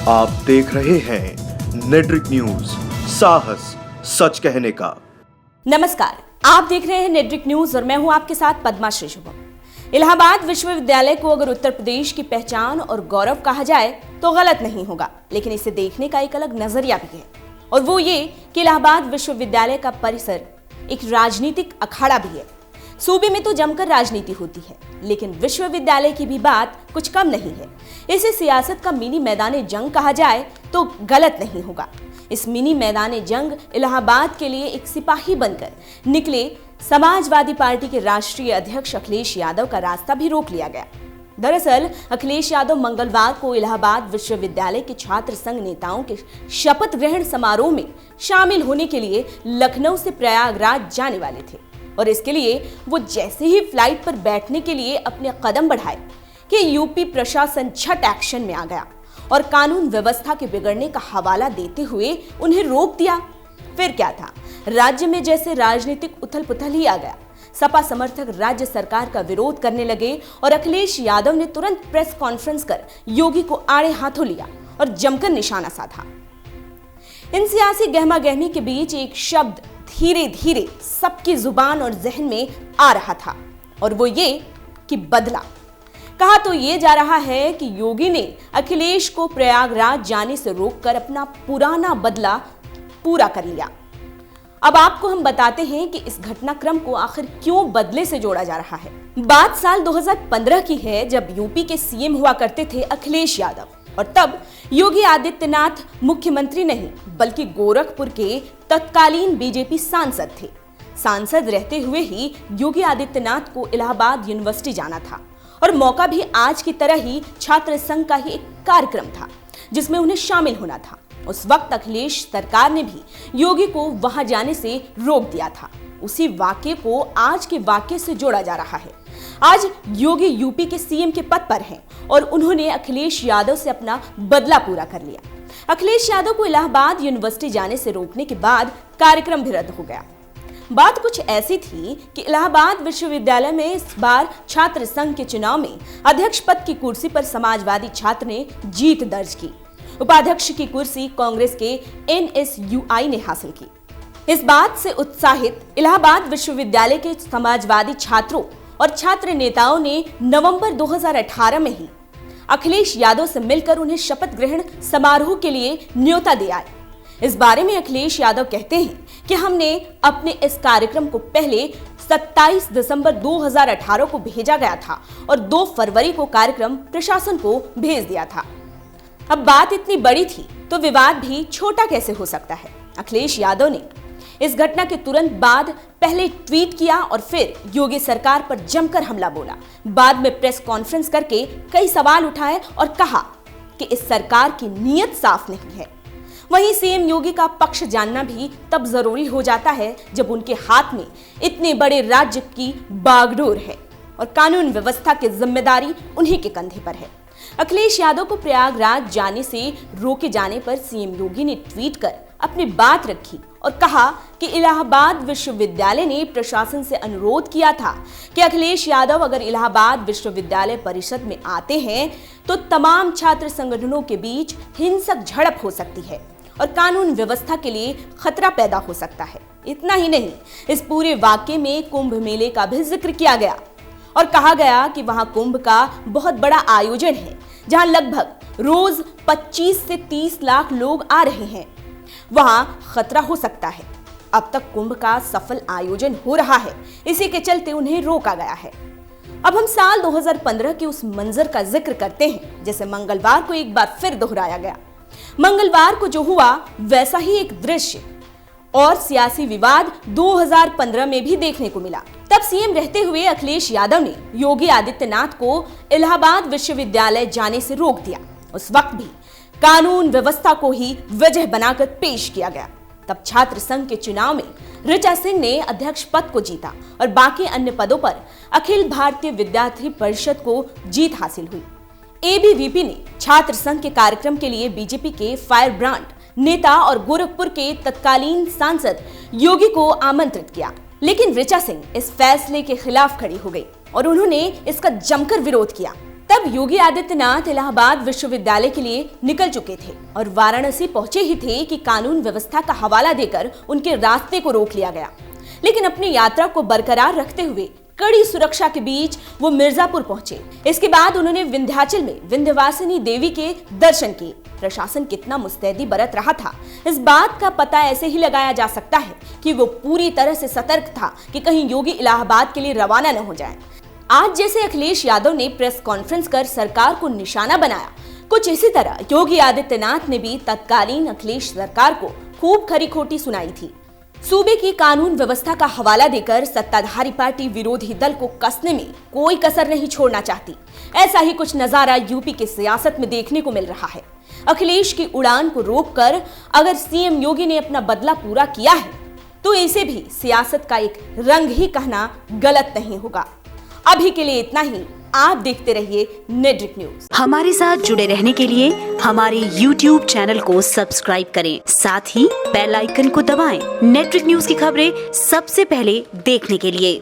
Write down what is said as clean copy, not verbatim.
आप देख रहे हैं नेट्रिक न्यूज, साहस सच कहने का। नमस्कार, आप देख रहे हैं नेट्रिक न्यूज और मैं हूं आपके साथ पद्मा श्री शुभम। इलाहाबाद विश्वविद्यालय को अगर उत्तर प्रदेश की पहचान और गौरव कहा जाए तो गलत नहीं होगा, लेकिन इसे देखने का एक अलग नजरिया भी है और वो ये कि इलाहाबाद विश्वविद्यालय का परिसर एक राजनीतिक अखाड़ा भी है। सूबे में तो जमकर राजनीति होती है, लेकिन विश्वविद्यालय की भी बात कुछ कम नहीं है। इसे सियासत का मिनी मैदान जंग कहा जाए तो गलत नहीं होगा। इस मिनी मैदान जंग इलाहाबाद के लिए एक सिपाही बनकर निकले समाजवादी पार्टी के राष्ट्रीय अध्यक्ष अखिलेश यादव का रास्ता भी रोक लिया गया। दरअसल अखिलेश यादव मंगलवार को इलाहाबाद विश्वविद्यालय के छात्र संघ नेताओं के शपथ ग्रहण समारोह में शामिल होने के लिए लखनऊ से प्रयागराज जाने वाले थे और इसके लिए वो जैसे ही फ्लाइट पर बैठने के लिए अपने कदम बढ़ाए कि यूपी प्रशासन छठ एक्शन में आ गया और कानून व्यवस्था के बिगड़ने का हवाला देते हुए उन्हें रोक दिया। फिर क्या था, राज्य में जैसे राजनीतिक उथल पुथल ही आ गया। सपा समर्थक राज्य सरकार का विरोध करने लगे और अखिलेश यादव ने तुरंत प्रेस कॉन्फ्रेंस कर योगी को आड़े हाथों लिया और जमकर निशाना साधा। इन सियासी गहमा गहमी के बीच एक शब्द धीरे धीरे सबकी जुबान और जहन में आ रहा था और वो ये कि बदला। कहा तो ये जा रहा है कि योगी ने अखिलेश को प्रयागराज जाने से रोककर अपना पुराना बदला पूरा कर लिया। अब आपको हम बताते हैं कि इस घटनाक्रम को आखिर क्यों बदले से जोड़ा जा रहा है। बात साल 2015 की है, जब यूपी के सीएम हुआ करते थे अखिलेश यादव और तब योगी आदित्यनाथ मुख्यमंत्री नहीं बल्कि गोरखपुर के तत्कालीन बीजेपी सांसद थे। सांसद रहते हुए ही योगी आदित्यनाथ को इलाहाबाद यूनिवर्सिटी जाना था और मौका भी आज की तरह ही छात्र संघ का ही एक कार्यक्रम था जिसमें उन्हें शामिल होना था। उस वक्त अखिलेश सरकार ने भी योगी को वहां जाने से रोक दिया था। उसी वाक्य को आज के वाक्य से जोड़ा जा रहा है। आज योगी यूपी के सीएम के पद पर हैं और उन्होंने अखिलेश यादव से अपना बदला पूरा कर लिया। अखिलेश यादव को इलाहाबाद यूनिवर्सिटी जाने से रोकने के बाद कार्यक्रम भी रद्द हो गया। बात कुछ ऐसी थी कि इलाहाबाद विश्वविद्यालय में इस बार छात्र संघ के चुनाव में अध्यक्ष पद की कुर्सी पर समाजवादी छात्र ने जीत दर्ज की। उपाध्यक्ष की कुर्सी कांग्रेस के NSUI ने हासिल की। इस बात से उत्साहित इलाहाबाद विश्वविद्यालय के समाजवादी छात्रों और छात्र नेताओं ने नवंबर 2018 में ही अखिलेश यादव से मिलकर उन्हें शपथ ग्रहण समारोह के लिए न्योता दिया। इस बारे में अखिलेश यादव कहते हैं कि हमने अपने इस कार्यक्रम को पहले 27 दिसंबर 2018 को भेजा गया था और 2 फरवरी को कार्यक्रम प्रशासन को भेज दिया था। अब बात इतनी बड़ी थी तो विवाद भी छोटा कैसे हो सकता है। अखिलेश यादव ने इस घटना के तुरंत बाद पहले ट्वीट किया और फिर योगी सरकार पर जमकर हमला बोला। बाद में प्रेस कॉन्फ्रेंस करके कई सवाल उठाए और कहा कि इस सरकार की नीयत साफ नहीं है। वहीं सीएम योगी का पक्ष जानना भी तब जरूरी हो जाता है जब उनके हाथ में इतने बड़े राज्य की बागडोर है और कानून व्यवस्था की जिम्मेदारी उन्हीं के कंधे पर है। अखिलेश यादव को प्रयागराज जाने से रोके जाने पर सीएम योगी ने ट्वीट कर अपनी बात रखी और कहा कि इलाहाबाद विश्वविद्यालय ने प्रशासन से अनुरोध किया था कि अखिलेश यादव अगर इलाहाबाद विश्वविद्यालय परिषद में आते हैं तो तमाम छात्र संगठनों के बीच हिंसक झड़प हो सकती है और कानून व्यवस्था के लिए खतरा पैदा हो सकता है। इतना ही नहीं, इस पूरे वाक्य में कुंभ मेले का भी जिक्र किया गया और कहा गया कि वहां कुंभ का बहुत बड़ा आयोजन है जहां लगभग रोज 25 से 30 लाख लोग आ रहे हैं। वहां खतरा हो सकता है। अब तक कुंभ का सफल आयोजन हो रहा है, इसी के चलते उन्हें रोका गया है। अब हम साल 2015 के उस मंजर का जिक्र करते हैं जैसे मंगलवार को एक बार फिर दोहराया गया। मंगलवार को जो हुआ वैसा ही एक दृश्य और सियासी विवाद 2015 में भी देखने को मिला। तब सीएम रहते हुए अखिलेश यादव ने योगी आदित्यनाथ को इलाहाबाद विश्वविद्यालय जाने से रोक दिया। उस वक्त भी कानून व्यवस्था को ही वजह बनाकर पेश किया गया। तब छात्र संघ के चुनाव में ऋचा सिंह ने अध्यक्ष पद को जीता और बाकी अन्य पदों पर अखिल भारतीय विद्यार्थी परिषद को जीत हासिल हुई। एबीवीपी ने छात्र संघ के कार्यक्रम के लिए बीजेपी के फायर ब्रांड नेता और गोरखपुर के तत्कालीन सांसद योगी को आमंत्रित किया, लेकिन ऋचा सिंह इस फैसले के खिलाफ खड़ी हो गई और उन्होंने इसका जमकर विरोध किया। तब योगी आदित्यनाथ इलाहाबाद विश्वविद्यालय के लिए निकल चुके थे और वाराणसी पहुंचे ही थे कि कानून व्यवस्था का हवाला देकर उनके रास्ते को रोक लिया गया। लेकिन अपनी यात्रा को बरकरार रखते हुए कड़ी सुरक्षा के बीच वो मिर्जापुर पहुंचे। इसके बाद उन्होंने विंध्याचल में विंध्यवासिनी देवी के दर्शन किए। प्रशासन कितना मुस्तैदी बरत रहा था, इस बात का पता ऐसे ही लगाया जा सकता है कि वो पूरी तरह से सतर्क था कि कहीं योगी इलाहाबाद के लिए रवाना न हो जाएं। आज जैसे अखिलेश यादव ने प्रेस कॉन्फ्रेंस कर सरकार को निशाना बनाया, कुछ इसी तरह योगी आदित्यनाथ ने भी तत्कालीन अखिलेश सरकार को खूब खरी खोटी सुनाई थी। सूबे की कानून व्यवस्था का हवाला देकर सत्ताधारी पार्टी विरोधी दल को कसने में कोई कसर नहीं छोड़ना चाहती। ऐसा ही कुछ नजारा यूपी की सियासत में देखने को मिल रहा है। अखिलेश की उड़ान को रोककर अगर सीएम योगी ने अपना बदला पूरा किया है तो इसे भी सियासत का एक रंग ही कहना गलत नहीं होगा। अभी के लिए इतना ही। आप देखते रहिए नेट्रिक न्यूज। हमारे साथ जुड़े रहने के लिए हमारे YouTube चैनल को सब्सक्राइब करें, साथ ही बेल आइकन को दबाएं। नेट्रिक न्यूज की खबरें सबसे पहले देखने के लिए।